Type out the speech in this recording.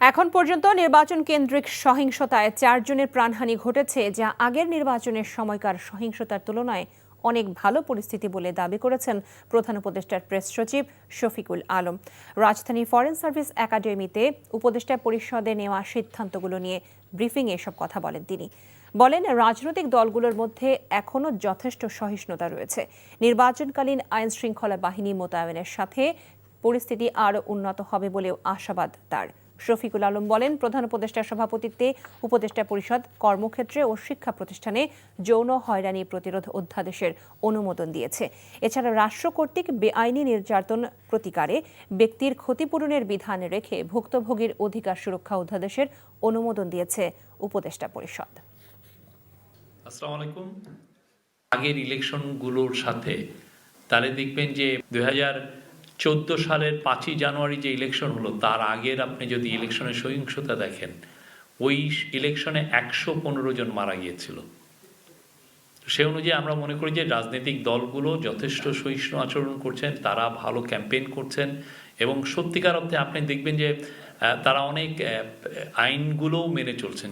এখন পর্যন্ত নির্বাচন কেন্দ্রিক সহিংসতায় 4 জনের প্রাণহানি ঘটেছে, যা আগের নির্বাচনের সময়কার সহিংসতার তুলনায় অনেক ভালো পরিস্থিতি বলে দাবি করেছেন প্রধান উপদেষ্টার প্রেস সচিব শফিকুল আলম। রাজধানী ফরেন সার্ভিস একাডেমিতে উপদেষ্টা পরিষদে নেওয়া সিদ্ধান্তগুলো নিয়ে ব্রিফিংয়ে এসব কথা বলেন তিনি। বলেন, রাজনৈতিক দলগুলোর মধ্যে এখনও যথেষ্ট সহিষ্ণুতা রয়েছে। নির্বাচনকালীন আইন শৃঙ্খলা বাহিনী মোতায়েনের সাথে পরিস্থিতি আরও উন্নত হবে বলেও আশাবাদ তার। শফিকুল আলম বলেন, প্রধান উপদেষ্টার সভাপতিত্বে উপদেষ্টা পরিষদ কর্মক্ষেত্রে ও শিক্ষা প্রতিষ্ঠানে যৌন হয়রানি প্রতিরোধ অধ্যাদেশের অনুমোদন দিয়েছে। এছাড়া রাষ্ট্র কর্তৃক বেআইনি নির্যাতন প্রতিকারে ব্যক্তির ক্ষতিপূরণের বিধান রেখে ভুক্তভোগীর অধিকার সুরক্ষা অধ্যাদেশের অনুমোদন দিয়েছে উপদেষ্টা পরিষদ। আসসালামু আলাইকুম। আগের ইলেকশনগুলোর সাথে তাহলে দেখবেন যে 2014 সালের 5ই জানুয়ারি যে ইলেকশন হলো, তার আগের আপনি যদি ইলেকশনের সহিংসতা দেখেন, ওই ইলেকশনে 115 জন মারা গিয়েছিল। সে অনুযায়ী আমরা মনে করি যে রাজনৈতিক দলগুলো যথেষ্ট সহিষ্ণু আচরণ করছেন, তারা ভালো ক্যাম্পেইন করছেন এবং সত্যিকার অর্থে আপনি দেখবেন যে তারা অনেক আইনগুলোও মেনে চলছেন।